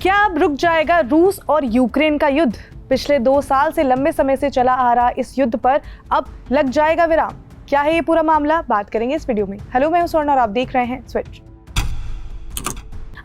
क्या अब रुक जाएगा रूस और यूक्रेन का युद्ध? पिछले 2 साल से लंबे समय से चला आ रहा इस युद्ध पर अब लग जाएगा विराम। क्या है ये पूरा मामला, बात करेंगे इस वीडियो में। हेलो, मैं हूं स्वर्ण और आप देख रहे हैं स्विच।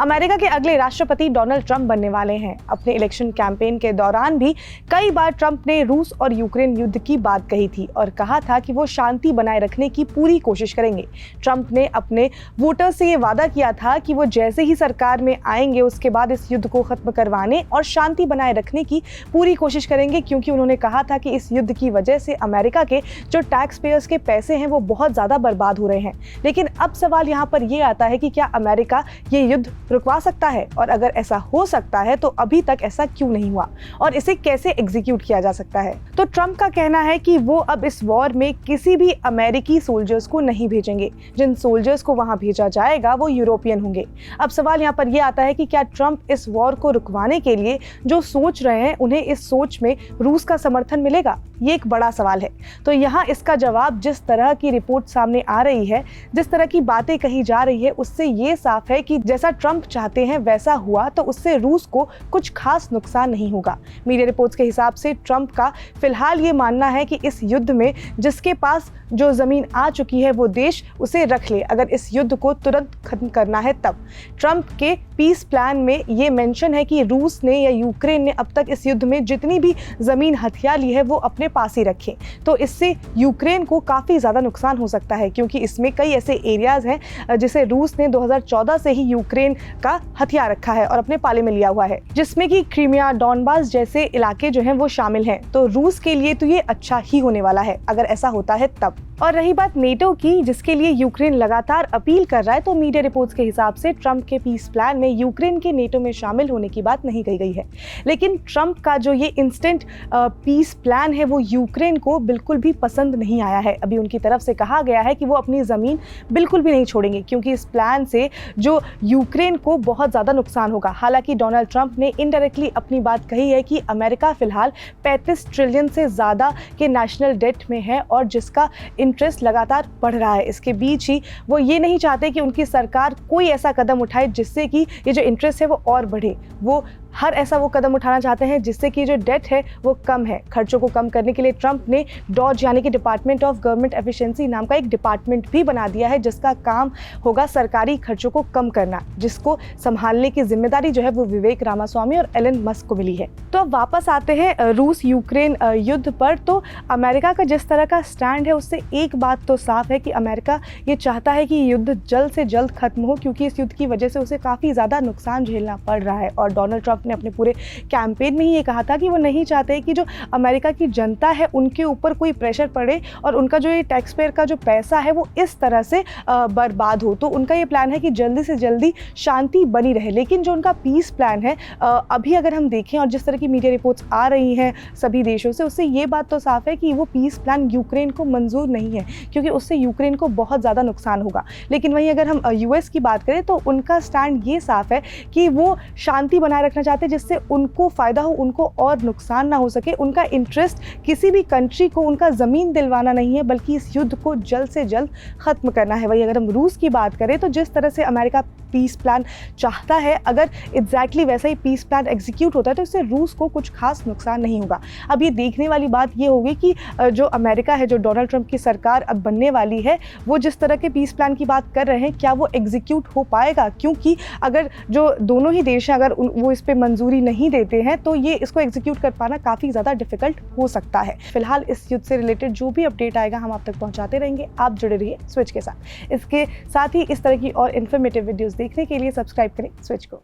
अमेरिका के अगले राष्ट्रपति डोनाल्ड ट्रंप बनने वाले हैं। अपने इलेक्शन कैंपेन के दौरान भी कई बार ट्रंप ने रूस और यूक्रेन युद्ध की बात कही थी और कहा था कि वो शांति बनाए रखने की पूरी कोशिश करेंगे। ट्रंप ने अपने वोटर्स से ये वादा किया था कि वो जैसे ही सरकार में आएंगे उसके बाद इस युद्ध को खत्म करवाने और शांति बनाए रखने की पूरी कोशिश करेंगे, क्योंकि उन्होंने कहा था कि इस युद्ध की वजह से अमेरिका के जो टैक्स पेयर्स के पैसे हैं वो बहुत ज़्यादा बर्बाद हो रहे हैं। लेकिन अब सवाल यहाँ पर ये आता है कि क्या अमेरिका ये युद्ध रुकवा सकता है, और अगर ऐसा हो सकता है तो अभी तक ऐसा क्यों नहीं हुआ और इसे कैसे एग्जीक्यूट किया जा सकता है। तो ट्रंप का कहना है कि वो अब इस वॉर में किसी भी अमेरिकी सोल्जर्स को नहीं भेजेंगे। जिन सोल्जर्स को वहां भेजा जाएगा वो यूरोपियन होंगे। अब सवाल यहाँ पर यह आता है कि क्या ट्रंप इस वॉर को रुकवाने के लिए जो सोच रहे हैं उन्हें इस सोच में रूस का समर्थन मिलेगा? ये एक बड़ा सवाल है। तो यहाँ इसका जवाब जिस तरह की रिपोर्ट सामने आ रही है, जिस तरह की बातें कही जा रही है, उससे ये साफ है कि जैसा ट्रंप चाहते हैं वैसा हुआ तो उससे रूस को कुछ खास नुकसान नहीं होगा। मीडिया रिपोर्ट्स के हिसाब से ट्रंप का फिलहाल ये मानना है कि इस युद्ध में जिसके पास जो जमीन आ चुकी है वो देश उसे रख ले, अगर इस युद्ध को तुरंत खत्म करना है तब। ट्रंप के पीस प्लान में ये मेंशन है कि रूस ने या यूक्रेन ने अब तक इस युद्ध में जितनी भी जमीन हथिया ली है वो अपने पास ही रखें। तो इससे यूक्रेन को काफ़ी ज़्यादा नुकसान हो सकता है, क्योंकि इसमें कई ऐसे एरियाज़ हैं जिसे रूस ने 2014 से ही यूक्रेन का हथियार रखा है और अपने पाले में लिया हुआ है, जिसमें कि क्रीमिया, डॉनबास जैसे इलाके जो हैं वो शामिल हैं। तो रूस के लिए तो ये अच्छा ही होने वाला है अगर ऐसा होता है तब। और रही बात नेटो की, जिसके लिए यूक्रेन लगातार अपील कर रहा है, तो मीडिया रिपोर्ट्स के हिसाब से ट्रंप के पीस प्लान में यूक्रेन के नेटो में शामिल होने की बात नहीं कही गई है। लेकिन ट्रंप का जो ये इंस्टेंट पीस प्लान है वो यूक्रेन को बिल्कुल भी पसंद नहीं आया है। अभी उनकी तरफ से कहा गया है कि वो अपनी ज़मीन बिल्कुल भी नहीं छोड़ेंगे, क्योंकि इस प्लान से जो यूक्रेन को बहुत ज़्यादा नुकसान होगा। हालांकि डोनाल्ड ट्रंप ने इनडायरेक्टली अपनी बात कही है कि अमेरिका फिलहाल 35 ट्रिलियन से ज़्यादा के नेशनल डेट में है और जिसका इंटरेस्ट लगातार बढ़ रहा है। इसके बीच ही वो ये नहीं चाहते कि उनकी सरकार कोई ऐसा कदम उठाए जिससे कि ये जो इंटरेस्ट है वो और बढ़े। वो हर ऐसा वो कदम उठाना चाहते हैं जिससे कि जो डेट है वो कम है। खर्चों को कम करने के लिए ट्रंप ने डॉज यानी कि डिपार्टमेंट ऑफ गवर्नमेंट एफिशिएंसी नाम का एक डिपार्टमेंट भी बना दिया है, जिसका काम होगा सरकारी खर्चों को कम करना, जिसको संभालने की जिम्मेदारी जो है वो विवेक रामास्वामी और एलन मस्क को मिली है। तो अब वापस आते हैं रूस यूक्रेन युद्ध पर। तो अमेरिका का जिस तरह का स्टैंड है उससे एक बात तो साफ है कि अमेरिका ये चाहता है कि युद्ध जल्द से जल्द खत्म हो, क्योंकि इस युद्ध की वजह से उसे काफ़ी ज़्यादा नुकसान झेलना पड़ रहा है। और डोनाल्ड ट्रंप ने अपने पूरे कैंपेन में ही ये कहा था कि वो नहीं चाहते कि जो अमेरिका की जनता है उनके ऊपर कोई प्रेशर पड़े और उनका जो ये टैक्स पेयर का जो पैसा है वो इस तरह से बर्बाद हो। तो उनका ये प्लान है कि जल्दी से जल्दी शांति बनी रहे। लेकिन जो उनका पीस प्लान है अभी अगर हम देखें और जिस तरह की मीडिया रिपोर्ट्स आ रही हैं सभी देशों से, उससे ये बात तो साफ है कि वो पीस प्लान यूक्रेन को मंजूर नहीं है, क्योंकि उससे यूक्रेन को बहुत ज़्यादा नुकसान होगा। लेकिन वहीं अगर हम यूएस की बात करें तो उनका स्टैंड ये साफ है कि वो शांति बनाए रखना चाहते हैं जिससे उनको फ़ायदा हो, उनको और नुकसान ना हो सके। उनका इंटरेस्ट किसी भी कंट्री को उनका ज़मीन दिलवाना नहीं है, बल्कि इस युद्ध को जल्द से जल्द ख़त्म करना है। वही अगर हम रूस की बात करें तो जिस तरह से अमेरिका पीस प्लान चाहता है, अगर एग्जैक्टली वैसा ही पीस प्लान एग्जीक्यूट होता है तो इससे रूस को कुछ खास नुकसान नहीं होगा। अब ये देखने वाली बात ये होगी कि जो अमेरिका है, जो डोनाल्ड ट्रंप की सरकार अब बनने वाली है, वो जिस तरह के पीस प्लान की बात कर रहे हैं क्या वो एग्जीक्यूट हो पाएगा? क्योंकि अगर जो दोनों ही देश हैं अगर वो इस पर मंजूरी नहीं देते हैं तो ये इसको एग्जीक्यूट कर पाना काफ़ी ज़्यादा डिफिकल्ट हो सकता है। फिलहाल इस युद्ध से रिलेटेड जो भी अपडेट आएगा हम आप तक पहुँचाते रहेंगे। आप जुड़े रहिए स्विच के साथ। इसके साथ ही इस तरह की और इन्फॉर्मेटिव वीडियोज़ देखने के लिए सब्सक्राइब करें स्विच को।